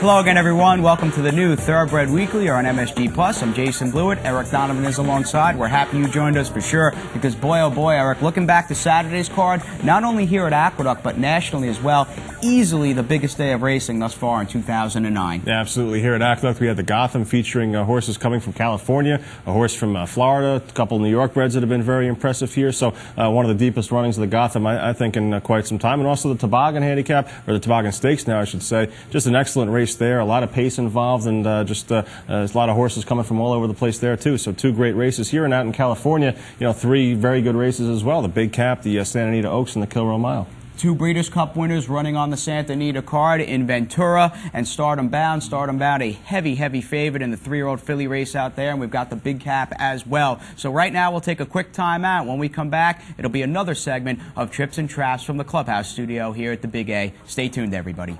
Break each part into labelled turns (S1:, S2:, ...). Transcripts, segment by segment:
S1: Hello again, everyone. Welcome to the new Thoroughbred Weekly here on MSG Plus. I'm Jason Blewett. Eric Donovan is alongside. We're happy you joined us for sure because, boy, oh boy, Eric, looking back to Saturday's card, not only here at Aqueduct, but nationally as well, easily the biggest day of racing thus far in 2009.
S2: Yeah, absolutely. Here at Aqueduct, we had the Gotham featuring horses coming from California, a horse from Florida, a couple of New York breds that have been very impressive here. So one of the deepest runnings of the Gotham, I think, in quite some time. And also the Toboggan Handicap, or the Toboggan Stakes now, I should say. Just an excellent race there, a lot of pace involved, and there's a lot of horses coming from all over the place there too. So two great races here, and out in California, three very good races as well: the Big Cap, the Santa Anita Oaks, and the Kilroe Mile.
S1: Two Breeders' Cup winners running on the Santa Anita card in Ventura, and Stardom Bound. Stardom Bound, a heavy favorite in the 3-year-old filly race out there, and we've got the Big Cap as well. So right now we'll take a quick time out. When we come back, it'll be another segment of Trips and Traps from the Clubhouse studio here at the Big A. Stay tuned, everybody.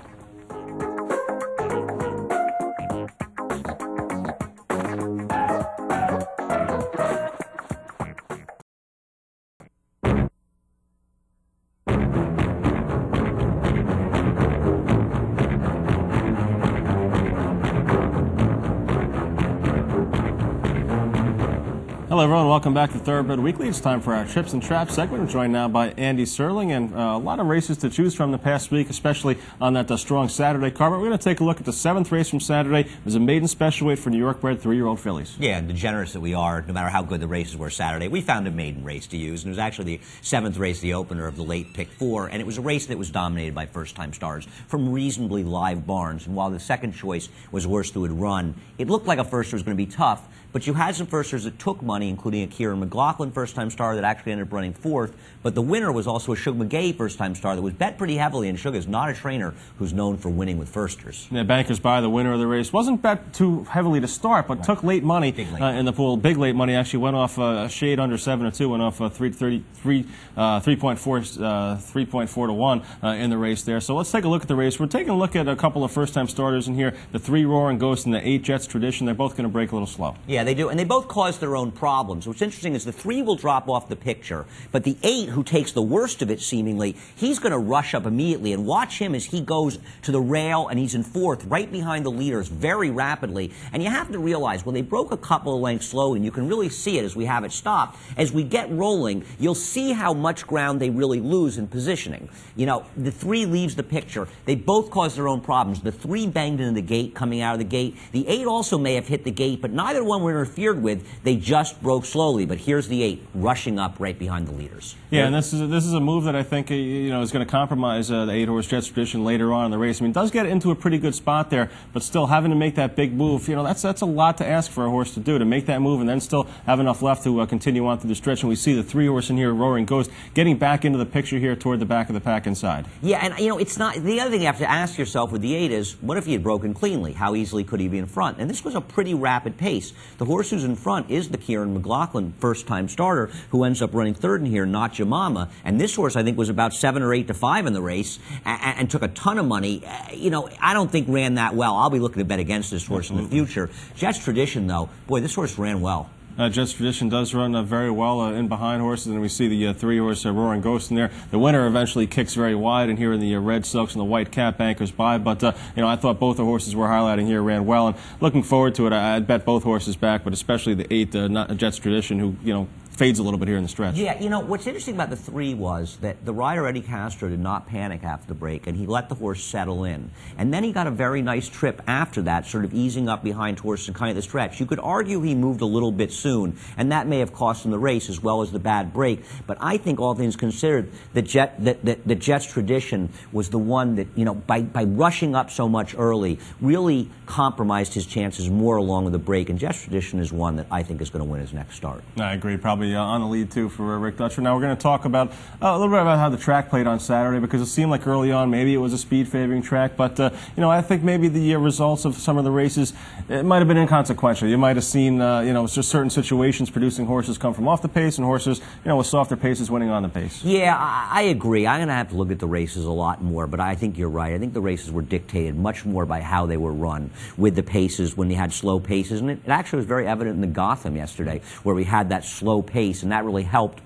S2: Hello everyone, welcome back to Thoroughbred Weekly. It's time for our Trips and Traps segment. We're joined now by Andy Serling, and a lot of races to choose from the past week, especially on that strong Saturday card. But we're going to take a look at the 7th race from Saturday. It was a maiden special weight for New York bred 3-year-old fillies.
S3: Yeah, and degenerates that we are, no matter how good the races were Saturday, we found a maiden race to use, and it was actually the 7th race, the opener of the late pick 4, and it was a race that was dominated by first-time stars from reasonably live barns. And while the second choice was a horse that would run, it looked like a firster was going to be tough. But you had some firsters that took money, including a Kieran McLaughlin first-time star that actually ended up running 4th. But the winner was also a Shug McGay first-time star that was bet pretty heavily, and Shug is not a trainer who's known for winning with firsters.
S2: Yeah, Bankers Buy, the winner of the race, wasn't bet too heavily to start, but took late money in the pool. Big late money, actually went off a shade under 7-2, went off 3.4 to 1 in the race there. So let's take a look at the race. We're taking a look at a couple of first-time starters in here, the 3 Roaring Ghost and the 8 Jets Tradition. They're both going to break a little slow.
S3: Yeah, they do, and they both cause their own problems. What's interesting is the 3 will drop off the picture, but the 8, who takes the worst of it seemingly, he's going to rush up immediately, and watch him as he goes to the rail, and he's in 4th, right behind the leaders very rapidly. And you have to realize, when they broke a couple of lengths slowly, and you can really see it as we have it stopped, as we get rolling, you'll see how much ground they really lose in positioning. The 3 leaves the picture. They both cause their own problems. The 3 banged into the gate coming out of the gate. The 8 also may have hit the gate, but neither one were interfered with. They just broke slowly, but here's the 8 rushing up right behind the leaders.
S2: Yeah, and this is a move that I think is going to compromise the 8-horse Jets Tradition later on in the race. I mean, it does get into a pretty good spot there, but still having to make that big move, that's a lot to ask for a horse to do, to make that move and then still have enough left to continue on through the stretch. And we see the 3-horse in here, Roaring Ghost, getting back into the picture here toward the back of the pack inside.
S3: Yeah, and it's not, the other thing you have to ask yourself with the 8 is, what if he had broken cleanly? How easily could he be in front? And this was a pretty rapid pace. The horse who's in front is the Kieran McLaughlin first-time starter, who ends up running 3rd in here, Not Jemama. And this horse, I think, was about 7 or 8 to 5 in the race and took a ton of money. I don't think ran that well. I'll be looking to bet against this horse in the future. Jets Tradition, though, boy, this horse ran well.
S2: Jets Tradition does run very well in behind horses, and we see the 3-horse Roaring Ghost in there. The winner eventually kicks very wide, and here in the red silks and the white cap, Bankers Buy. But I thought both the horses we're highlighting here ran well, and looking forward to it. I'd bet both horses back, but especially the 8 Jets Tradition, who fades a little bit here in the stretch.
S3: Yeah, what's interesting about the 3 was that the rider, Eddie Castro, did not panic after the break, and he let the horse settle in. And then he got a very nice trip after that, sort of easing up behind horse and kind of the stretch. You could argue he moved a little bit soon, and that may have cost him the race as well as the bad break. But I think, all things considered, the Jets Tradition was the one that, by rushing up so much early, really compromised his chances more along with the break. And Jets Tradition is one that I think is going to win his next start.
S2: I agree. Probably on the lead, too, for Rick Dutcher. Now we're going to talk about a little bit about how the track played on Saturday, because it seemed like early on maybe it was a speed-favoring track, but, I think maybe the results of some of the races, it might have been inconsequential. You might have seen, just certain situations producing horses come from off the pace and horses, with softer paces winning on the pace.
S3: Yeah, I agree. I'm going to have to look at the races a lot more, but I think you're right. I think the races were dictated much more by how they were run with the paces when you had slow paces, and it actually was very evident in the Gotham yesterday, where we had that slow pace, and that really helped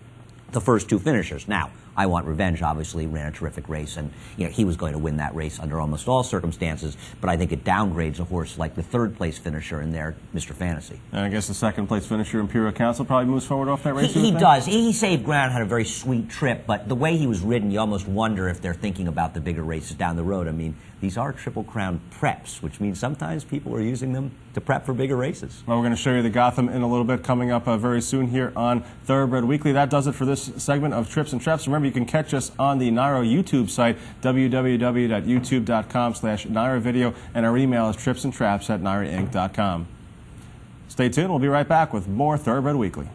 S3: the first 2 finishers. Now, I Want Revenge obviously ran a terrific race, and he was going to win that race under almost all circumstances, but I think it downgrades a horse like the third-place finisher in there, Mr. Fantasy.
S2: And I guess the second-place finisher, Imperial Council, probably moves forward off that race?
S3: He does. He saved ground, had a very sweet trip, but the way he was ridden, you almost wonder if they're thinking about the bigger races down the road. I mean, these are Triple Crown preps, which means sometimes people are using them to prep for bigger races.
S2: Well, we're going to show you the Gotham in a little bit coming up very soon here on Thoroughbred Weekly. That does it for this segment of Trips and Traps. Remember, you can catch us on the NYRA YouTube site, www.youtube.com/NYRA video, and our email is tripsandtraps@NYRAinc.com. Stay tuned. We'll be right back with more Thoroughbred Weekly.